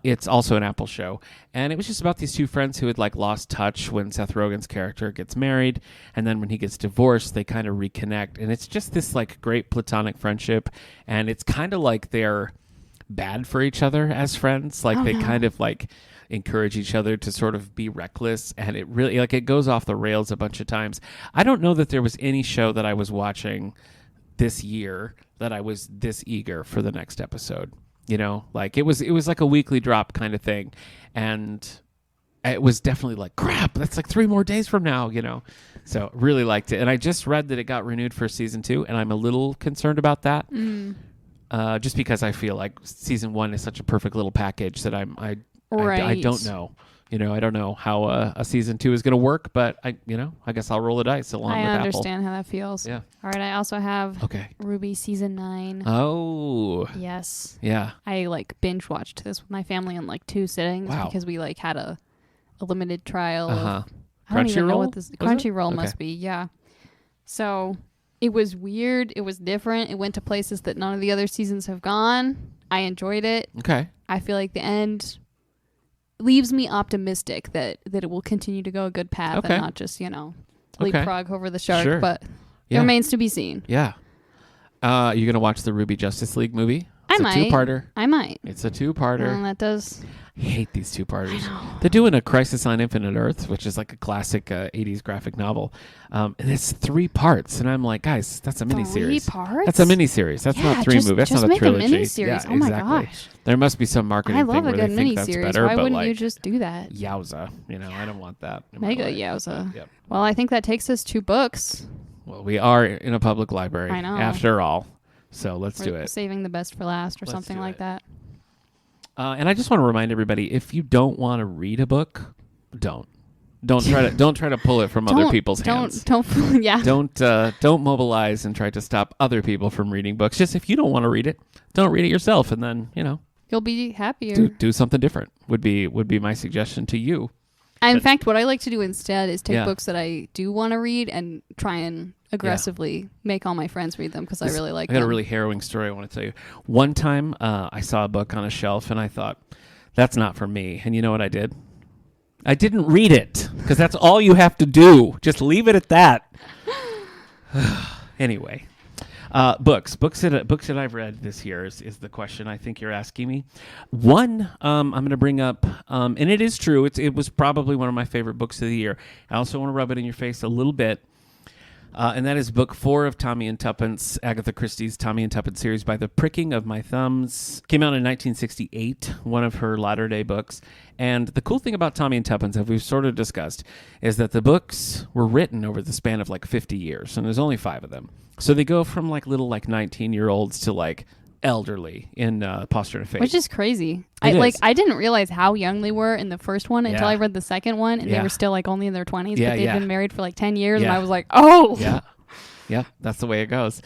It's also an Apple show, and it was just about these two friends who had like lost touch when Seth Rogen's character gets married, and then when he gets divorced, they kind of reconnect, and it's just this like great platonic friendship, and it's kind of like they're bad for each other as friends, like they kind of like encourage each other to sort of be reckless, and it really like it goes off the rails a bunch of times. I don't know that there was any show that I was watching this year that I was this eager for the next episode. You know, like it was like a weekly drop kind of thing, and it was definitely like, crap, that's like 3 more days from now, you know. So really liked it, and I just read that it got renewed for season 2, and I'm a little concerned about that. Just because I feel like season 1 is such a perfect little package that I don't know. You know, I don't know how a season 2 is going to work, but I guess I'll roll the dice along I with Apple. understand how that feels. Yeah. All right, I also have Okay. Ruby season 9. Oh. Yes. Yeah. I like binge watched this with my family in like 2 sittings Wow. because we like had a limited trial. Uh-huh. I don't even know what Crunchyroll? this Was it? Crunchyroll Okay. must be. Yeah. So it was weird. It was different. It went to places that none of the other seasons have gone. I enjoyed it. Okay. I feel like the end leaves me optimistic that it will continue to go a good path Okay. and not just, Okay. leapfrog over the shark. Sure. But it Yeah. remains to be seen. Yeah. You gonna watch the Ruby Justice League movie? I It's might. a 2-parter. I might. It's a 2-parter. That does. I hate these 2-parters. I know. They're doing a Crisis on Infinite Earth, which is like a classic 80s graphic novel, and it's 3 parts. And I'm like, guys, that's a miniseries. 3 parts? That's a miniseries. That's Yeah, not 3 just- movies. That's just not a make a trilogy. miniseries. Yeah, Oh my exactly. gosh. There must be some marketing I thing love a where good they think that's miniseries. better. Why but wouldn't like, you just do that? yowza? I don't want that. in my Mega life. yowza. Yep. Well, I think that takes us to books. Well, we are in a public library. I know. After all, so let's do We're it. saving the best for last or Let's something do like it. that. And I just want to remind everybody: if you don't want to read a book, don't try to pull it from other people's hands. Don't. Yeah. Don't mobilize and try to stop other people from reading books. Just if you don't want to read it, don't read it yourself, and then You'll be happier. do something different. Would be my suggestion to you. In fact, what I like to do instead is take Yeah. books that I do want to read and try and aggressively make all my friends read them because I really like I got them. a really harrowing story I want to tell you. One time, I saw a book on a shelf, and I thought, that's not for me. And you know what I did? I didn't read it, because that's all you have to do. Just leave it at that. Anyway, books that I've read this year is the question I think you're asking me. One, I'm going to bring up, and it is true. It was probably one of my favorite books of the year. I also want to rub it in your face a little bit. And that is book 4 of Tommy and Tuppence, Agatha Christie's Tommy and Tuppence series, By the Pricking of My Thumbs. Came out in 1968, one of her latter-day books. And the cool thing about Tommy and Tuppence, as we've sort of discussed, is that the books were written over the span of like 50 years, and there's only 5 of them. So they go from like little like 19-year-olds to like elderly in Posture and Fate. Which is crazy. It is. I didn't realize how young they were in the first one until Yeah. I read the second one, and Yeah. they were still like only in their 20s, Yeah, but they'd yeah. been married for like 10 years, and Yeah. I was like, oh. Yeah. Yeah, that's the way it goes.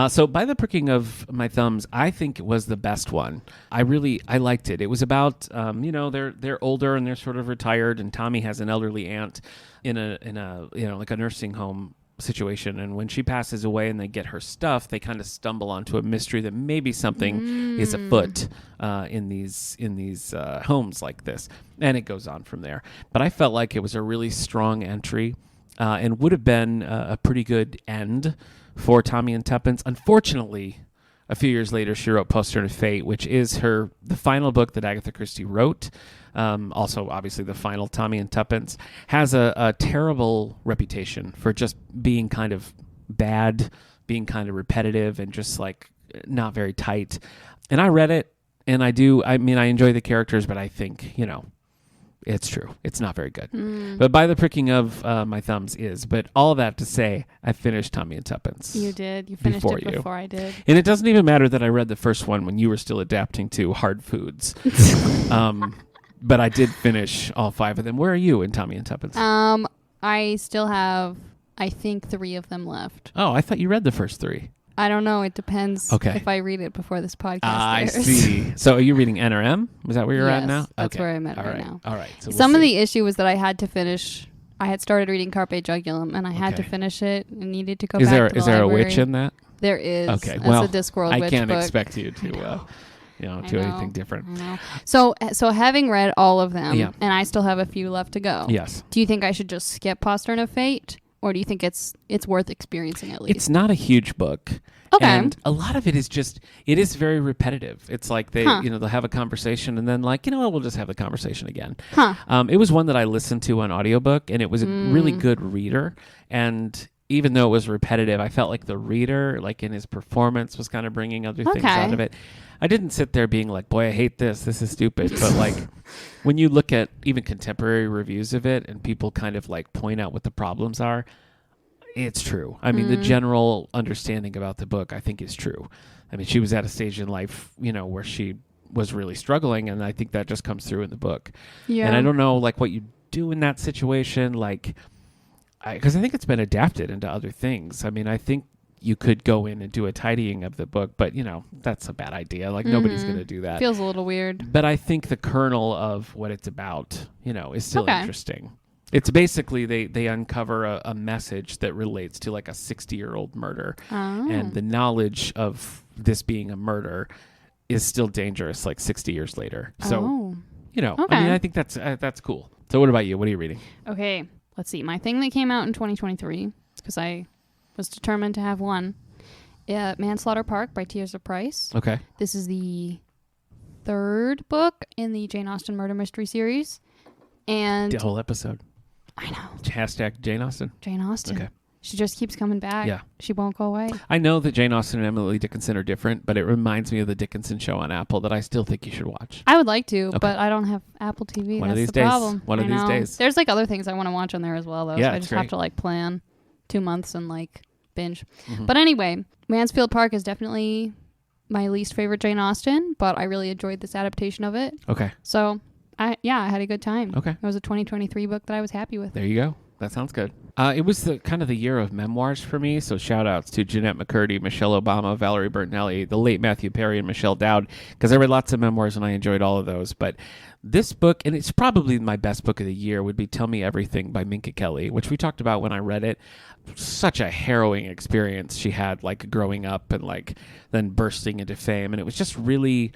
So By the Pricking of My Thumbs, I think it was the best one. I liked it. It was about, they're older and they're sort of retired, and Tommy has an elderly aunt in a like a nursing home situation. And when she passes away and they get her stuff, they kind of stumble onto a mystery that maybe something is afoot in these homes like this. And it goes on from there. But I felt like it was a really strong entry and would have been a pretty good end for Tommy and Tuppence. Unfortunately, a few years later, she wrote Postern of Fate, which is the final book that Agatha Christie wrote. Also, obviously, the final Tommy and Tuppence has a terrible reputation for just being kind of bad, being kind of repetitive, and just like not very tight. And I read it, and I enjoy the characters, but I think, it's true. It's not very good. But by the pricking of my thumbs is. But all of that to say, I finished Tommy and Tuppence. You did. You finished it before I did. And it doesn't even matter that I read the first one when you were still adapting to hard foods. But I did finish all 5 of them. Where are you in Tommy and Tuppence? I still have, I think, 3 of them left. Oh, I thought you read the first 3. I don't know. It depends if I read it before this podcast I airs. see. So are you reading N or M? Is that where you're at now? That's where I'm at right now. All right. So Some of the issue was that I had to finish. I had started reading Carpe Jugulum, and I had to finish it and needed to go back to the library. Is there a witch in that? There is. Okay. Well, it's a Discworld witch can't book. expect you to do anything different. I know. So having read all of them, Yeah. and I still have a few left to go. Yes. Do you think I should just skip Postern of Fate, or do you think it's worth experiencing at least? It's not a huge book. Okay. And a lot of it is very repetitive. It's like they'll have a conversation and then we'll just have the conversation again. It was one that I listened to on audiobook, and it was a really good reader. And even though it was repetitive, I felt like the reader, like in his performance, was kind of bringing other things out of it. I didn't sit there being like, boy, I hate this. This is stupid. But like when you look at even contemporary reviews of it and people kind of like point out what the problems are, it's true. I mean, the general understanding about the book, I think, is true. I mean, she was at a stage in life, where she was really struggling, and I think that just comes through in the book. Yeah. And I don't know, like, what you do in that situation, like, because I think it's been adapted into other things. I mean, I think you could go in and do a tidying of the book, but, that's a bad idea. Like, nobody's going to do that. Feels a little weird. But I think the kernel of what it's about, is still interesting. It's basically they uncover a message that relates to like a 60-year-old murder. And the knowledge of this being a murder is still dangerous like 60 years later. So, I mean, I think that's cool. So what about you? What are you reading? Okay, let's see. My thing that came out in 2023, because I was determined to have one, Manslaughter Park by Tirzah Price. Okay. This is the 3rd book in the Jane Austen murder mystery series. And the whole episode. I know. Hashtag Jane Austen. Jane Austen. Okay. She just keeps coming back. Yeah. She won't go away. I know that Jane Austen and Emily Dickinson are different, but it reminds me of the Dickinson show on Apple that I still think you should watch. I would like to, but I don't have Apple TV. One That's of these the days. problem. One of these days. There's like other things I want to watch on there as well, though. Yeah, so I just have to like plan 2 months and like binge. Mm-hmm. But anyway, Mansfield Park is definitely my least favorite Jane Austen, but I really enjoyed this adaptation of it. Okay. So I had a good time. Okay. It was a 2023 book that I was happy with. There you go. That sounds good. It was the kind of the year of memoirs for me. So shout outs to Jeanette McCurdy, Michelle Obama, Valerie Bertinelli, the late Matthew Perry, and Michelle Dowd, because I read lots of memoirs and I enjoyed all of those. But this book, and it's probably my best book of the year, would be Tell Me Everything by Minka Kelly, which we talked about when I read it. Such a harrowing experience she had, like growing up and like then bursting into fame. And it was just really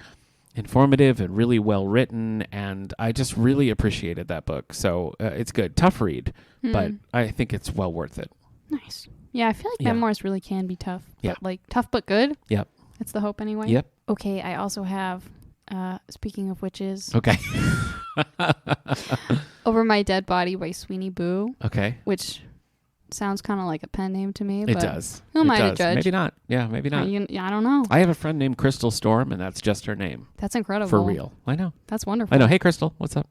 informative and really well written, and I just really appreciated that book. So it's good. Tough read, but I think it's well worth it. Nice. Yeah, I feel like memoirs really can be tough. Yeah. But like tough but good. Yep. That's the hope anyway. Yep. Okay, I also have, speaking of witches, Okay. Over My Dead Body by Sweeney Boo. Okay. Which sounds kind of like a pen name to me. It does. Who am I to judge? Maybe not. Yeah, maybe not. I don't know. I have a friend named Crystal Storm, and that's just her name. That's incredible. For real. I know. That's wonderful. I know. Hey, Crystal. What's up?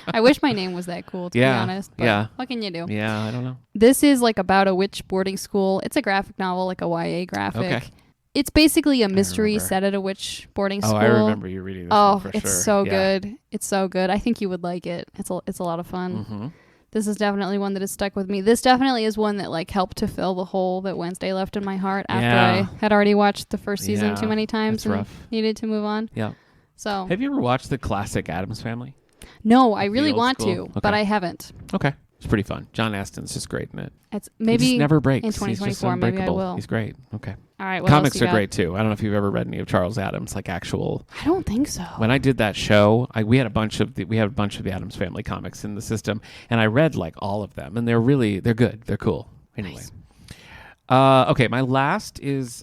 I wish my name was that cool, to be honest. But what can you do? Yeah, I don't know. This is like about a witch boarding school. It's a graphic novel, like a YA graphic. Okay. It's basically a mystery set at a witch boarding school. Oh, I remember you reading this one for sure. It's so good. It's so good. I think you would like it. It's a lot of fun. Mm-hmm. This is definitely one that has stuck with me. This definitely is one that like helped to fill the hole that Wednesday left in my heart after I had already watched the first season too many times and needed to move on. Yeah. So have you ever watched the classic Addams Family? No, I really want to, but I haven't. Okay. It's pretty fun. John Astin's just great in it. It's He maybe just never breaks. in He's just 2024, maybe I unbreakable. will. He's great. Okay. All right. What Comics else you are got? great too. I don't know if you've ever read any of Charles Addams, like actual. I don't think so. When I did that show, we had a bunch of the Addams Family comics in the system, and I read like all of them, and they're good. They're cool. Anyway. Nice. Okay, my last is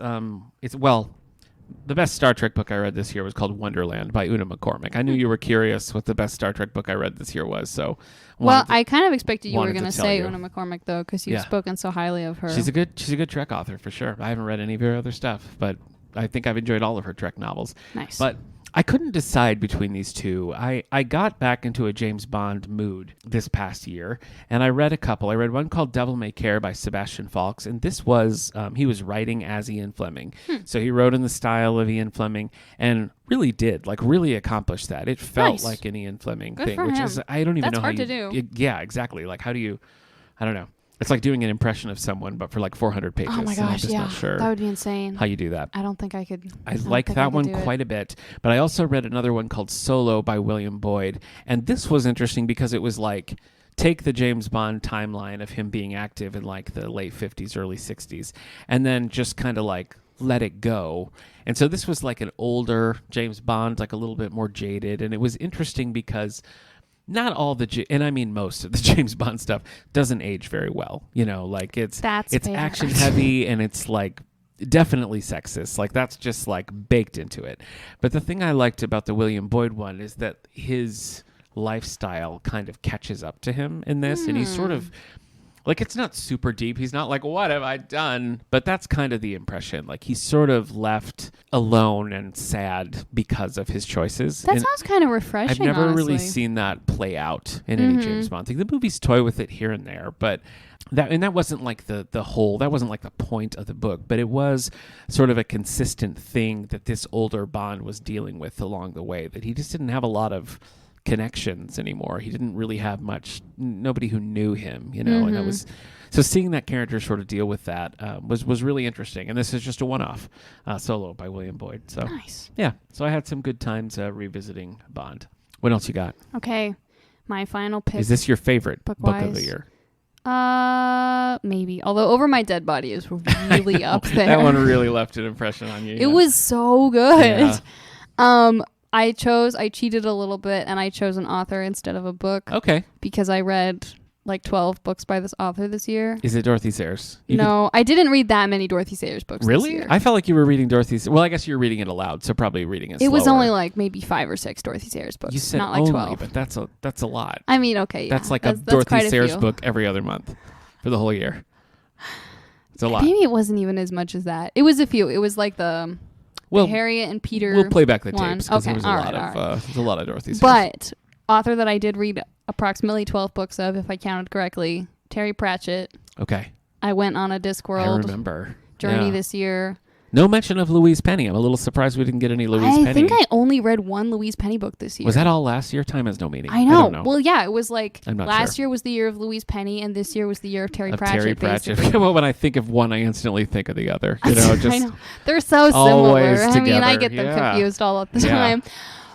the best Star Trek book I read this year was called Wonderland by Una McCormick. I knew you were curious what the best Star Trek book I read this year was, so. I kind of expected you were wanted going to to tell say you. Una McCormick though, because you've Yeah. spoken so highly of her. She's a good Trek author for sure. I haven't read any of her other stuff, but I think I've enjoyed all of her Trek novels. Nice. But I couldn't decide between these two. I got back into a James Bond mood this past year, and I read a couple. I read one called Devil May Care by Sebastian Faulks, and this was, he was writing as Ian Fleming. So he wrote in the style of Ian Fleming and really accomplished that. It felt Nice. like an Ian Fleming Good thing, for which him. is, I don't even That's know hard how to you do. Yeah, exactly. Like, how do you, I don't know. It's like doing an impression of someone, but for like 400 pages. Oh my and I'm gosh, just yeah. not sure That would be insane. how you do that. I don't think I could. I don't like think I that could one do it. quite a bit, but I also read another one called Solo by William Boyd, and this was interesting because it was like take the James Bond timeline of him being active in like the late 50s, early 60s, and then just kind of like let it go. And so this was like an older James Bond, like a little bit more jaded, and it was interesting because not all and I mean most of the James Bond stuff doesn't age very well. You know, like it's That's fair. action heavy and it's like definitely sexist. Like that's just like baked into it. But the thing I liked about the William Boyd one is that his lifestyle kind of catches up to him in this, and he's sort of like, it's not super deep. He's not like, what have I done? But that's kind of the impression. Like, he's sort of left alone and sad because of his choices. That And sounds kind of refreshing. I've never really honestly. seen that play out in any James Bond thing. The movies toy with it here and there, but that wasn't like the whole, that wasn't like the point of the book, but it was sort of a consistent thing that this older Bond was dealing with along the way, that he just didn't have a lot of connections anymore. He didn't really have nobody who knew him, you know, and that was, so seeing that character sort of deal with that was really interesting. And this is just a one-off, Solo by William Boyd. So Nice. yeah, so I had some good times revisiting Bond. What else you got? Okay, my final pick. Is this your favorite book of book-wise? the year? Maybe. Although Over My Dead Body is really up there. That one really left an impression on you. It was so good. Yeah. I cheated a little bit and I chose an author instead of a book Okay. because I read like 12 books by this author this year. Is it Dorothy Sayers? No, I didn't read that many Dorothy Sayers books this Really? year. I felt like you were reading Dorothy's. Well, I guess you were reading it aloud, so probably reading it It was slower. only like maybe 5 or 6 Dorothy Sayers books. You said not like only, 12. but that's a lot. I mean, okay, yeah. That's like that's a Dorothy quite Sayers few. book every other month for the whole year. It's a lot. Maybe it wasn't even as much as that. It was a few. It was like the Harriet and Peter. We'll play back the one. tapes because Okay, there was a lot of Dorothy Sayers. But author that I did read approximately 12 books of, if I counted correctly, Terry Pratchett. Okay. I went on a I Discworld remember. journey Yeah. this year. No mention of Louise Penny. I'm a little surprised we didn't get any Louise Penny. I think I only read one Louise Penny book this year. Was that all last year? Time has no meaning. I know. don't know. Well, yeah, it was like I'm not last sure. year was the year of Louise Penny, and this year was the year of Terry Of Pratchett. Terry Pratchett. basically. Well, when I think of one, I instantly think of the other. You know, just I know. They're so always similar. I mean, I together. get them Yeah. confused all of the Yeah. time.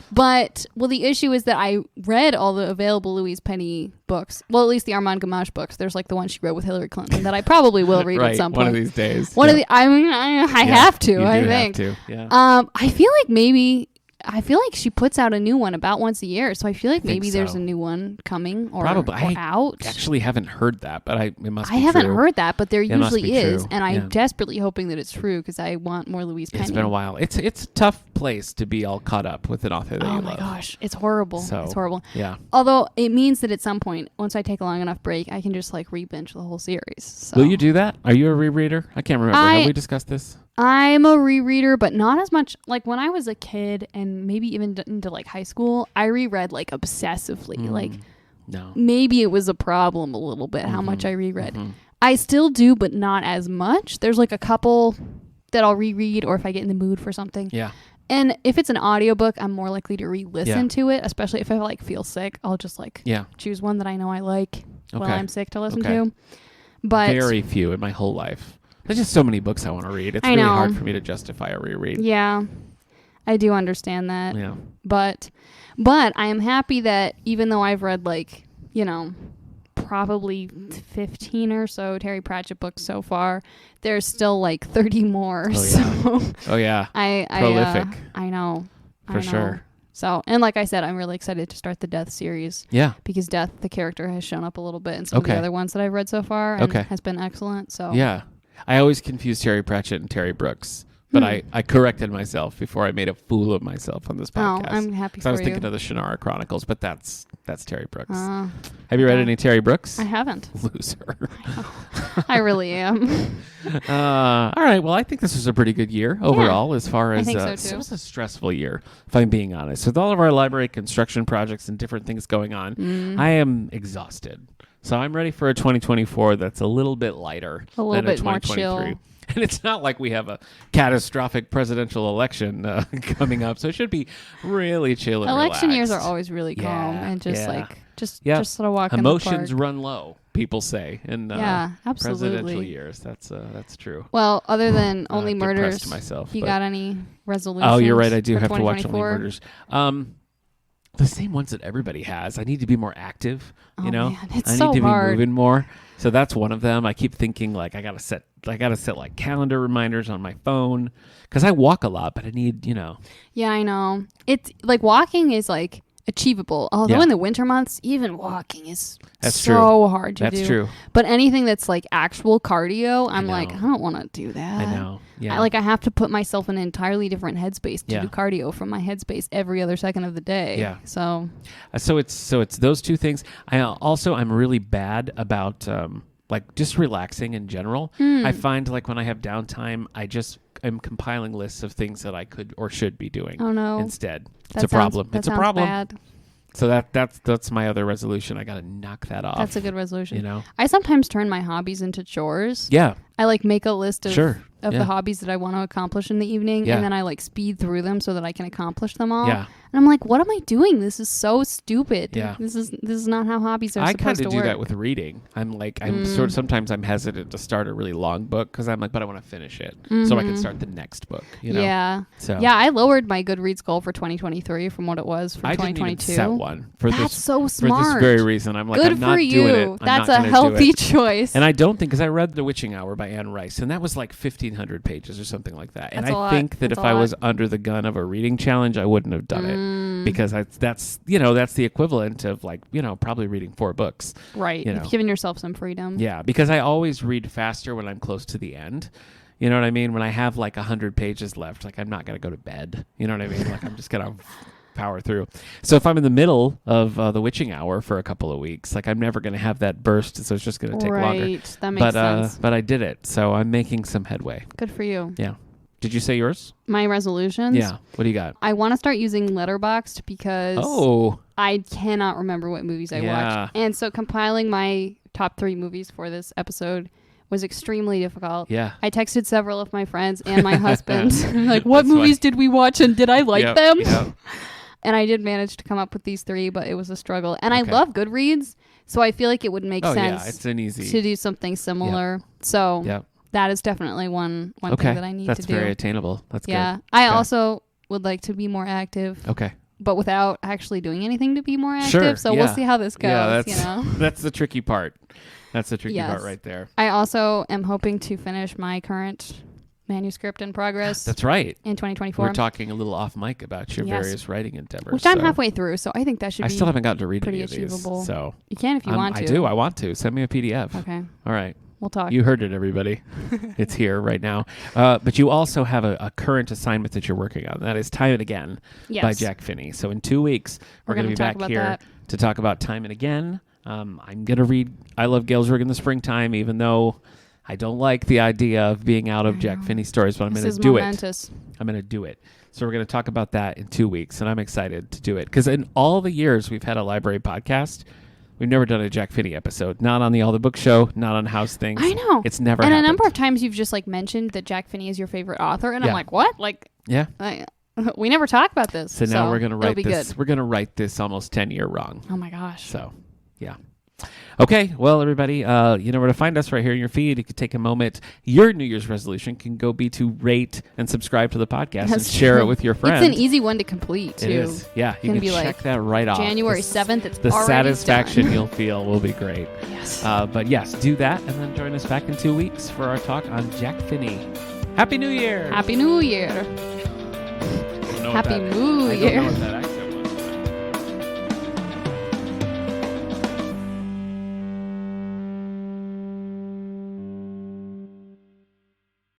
But, well, the issue is that I read all the available Louise Penny books. Well, at least the Armand Gamache books. There's like the one she wrote with Hillary Clinton that I probably will read right, at some point. one of these days. One Yeah. of the, I mean, I Yeah, have to, you I do think. Have to. Yeah. I feel like she puts out a new one about once a year. So I feel like think maybe there's so. a new one coming or, Probably. or out. Actually haven't heard that, but it must I be haven't true. heard that, but there It must usually be is. true. And I'm Yeah. desperately hoping that it's true because I want more Louise Penny. It's been a while. It's a tough place to be all caught up with an author that Oh you my love. gosh. It's horrible. So, It's horrible. Yeah. Although it means that at some point, once I take a long enough break, I can just like re-binge the whole series. So. Will you do that? Are you a rereader? I can't remember. Have we discussed this? I'm a rereader, but not as much. Like when I was a kid and maybe even into like high school, I reread like obsessively. Like No. maybe it was a problem a little bit how much I reread. Mhm. I still do, but not as much. There's like a couple that I'll reread or if I get in the mood for something. Yeah. And if it's an audiobook, I'm more likely to re-listen Yeah. to it, especially if I like feel sick. I'll just like Yeah. choose one that I know I like while Okay. I'm sick to listen Okay. to. But Very few in my whole life. There's just so many books I want to read. It's I really know. hard for me to justify a reread. yeah, I do understand that. Yeah. But I am happy that even though I've read like, probably 15 or so Terry Pratchett books so far. There's still like 30 more. Oh, yeah. So Oh, yeah. prolific. Prolific. I know. For sure. So, and like I said, I'm really excited to start the Death series. Yeah. Because Death, the character, has shown up a little bit in some of Okay. the other ones that I've read so far and has been excellent. So Yeah. I always confuse Terry Pratchett and Terry Brooks. But I corrected myself before I made a fool of myself on this podcast. Oh, I'm happy So for I was you. thinking of the Shannara Chronicles, but that's Terry Brooks. Uh, Have you read yeah. any Terry Brooks? I haven't. Loser. I really am. All right. Well, I think this was a pretty good year overall as far as think so, too. it was a stressful year, if I'm being honest. With all of our library construction projects and different things going on, I am exhausted. So I'm ready for a 2024 that's a little bit lighter A little than bit a more 2023. chill. And it's not like we have a catastrophic presidential election coming up, so it should be really chill and Election years are relaxed. always really calm Yeah, and just yeah. just Yeah. sort of walk Emotions in the park. run low, people say, in Yeah, presidential absolutely. years. That's true. Well, other than Only depressed Murders, myself, you but- got any resolutions? Oh, you're right. I do for have to watch Only 2024? Murders. The same ones that everybody has. I need to be more active. You Oh, know, man, it's I so need to hard. be moving more. So that's one of them. I keep thinking like I gotta set like calendar reminders on my phone because I walk a lot, but I need Yeah, I know. It's like walking is like achievable. Although Yeah. in the winter months, even walking is That's so hard to do. That's true. But anything that's like actual cardio, I'm like, know. I don't want to do that. I know. Yeah. I have to put myself in an entirely different headspace to Yeah. do cardio from my headspace every other second of the day. Yeah. So So it's those two things. I'm really bad about like just relaxing in general. I find like when I have downtime, I'm compiling lists of things that I could or should be doing oh no, instead. That It's a sounds- problem. that It's a sounds problem. Bad. So that's my other resolution. I got to knock that off. That's a good resolution. You know? I sometimes turn my hobbies into chores. Yeah. I make a list of Sure. Yeah. the hobbies that I want to accomplish in the evening, Yeah. and then I speed through them so that I can accomplish them all. Yeah. And I'm like, what am I doing? This is so stupid. Yeah. This is not how hobbies are I supposed kind to of work. do that with reading. Sometimes I'm hesitant to start a really long book because I'm like, but I want to finish it so I can start the next book. You know? Yeah. So Yeah, I lowered my Goodreads goal for 2023 from what it was for I didn't 2022. even set one for That's this. so For smart. this very reason, I'm like, Good I'm not for you. doing it. I'm That's not a gonna do healthy it. choice. And I don't think because I read The Witching Hour by Anne Rice, and that was like 1,500 pages or something like that. And That's a I lot. think that That's if a I lot. was under the gun of a reading challenge, I wouldn't have done it because that's the equivalent of probably reading 4 books. right. you know. You've given yourself some freedom. Yeah, because I always read faster when I'm close to the end. You know what I mean? When I have like 100 pages left, like I'm not going to go to bed. You know what I mean? Like I'm just going to power through. So if I'm in the middle of The Witching Hour for a couple of weeks, like I'm never going to have that burst. So it's just going to take longer. Right. That makes sense. But I did it. So I'm making some headway. Good for you. Yeah. Did you say yours? My resolutions? Yeah. What do you got? I want to start using Letterboxd because Oh, I cannot remember what movies I Yeah. watched. And so compiling my top 3 movies for this episode was extremely difficult. yeah. I texted several of my friends and my husband. Like, what That's movies did we watch and did I like Yep, them? yep. And I did manage to come up with these 3, but it was a struggle. And Okay. I love Goodreads, so I feel like it would make Oh, sense yeah. It's an easy. to do something similar. So Yeah. that is definitely one Okay. thing that I need That's to do. very attainable. That's Yeah. good. I Okay. also would like to be more active, Okay. but without actually doing anything to be more active. Sure, So yeah. we'll see how this goes. Yeah, you know. that's the tricky part. That's the tricky Yes. part right there. I also am hoping to finish my current manuscript in progress That's right. in 2024, We're talking a little off mic about your Yes. various writing endeavors. which I'm so halfway through. So I think that should I be. still haven't gotten to read pretty any of these. achievable. So You can if you want to. I do. I want to. Send me a PDF. Okay, All right. we'll talk. You heard it, everybody. It's here right now. But you also have a current assignment that you're working on. That is Time and Again yes. by Jack Finney. So in 2 weeks, we're going to be talk back about here that. to talk about Time and Again. I'm going to read I Love Galesburg in the Springtime, even though I don't like the idea of being out of Jack Finney stories, but I'm This going is to do momentous. it. I'm going to do it. So we're going to talk about that in 2 weeks, and I'm excited to do it. Because in all the years we've had a library podcast, we've never done a Jack Finney episode. Not on the All the Book Show, not on House Things. I know. It's never And happened. a number of times you've just mentioned that Jack Finney is your favorite author, and I'm Yeah. like, what? Yeah. We never talk about this. So now we're going to it'll write be this. good. We're going to write this almost 10-year wrong. Oh my gosh. So, yeah. Okay, well, everybody, you know where to find us right here in your feed. You could take a moment. Your New Year's resolution can go be to rate and subscribe to the podcast and share it with your friends. It's an easy one to complete, too. It is. Yeah, you can be check like that right off. January 7th, it's the already satisfaction done. you'll feel will be great. Yes. But yes, do that, and then join us back in 2 weeks for our talk on Jack Finney. Happy New Year! Happy New Year. I don't know what Happy that- New I don't Year. know what that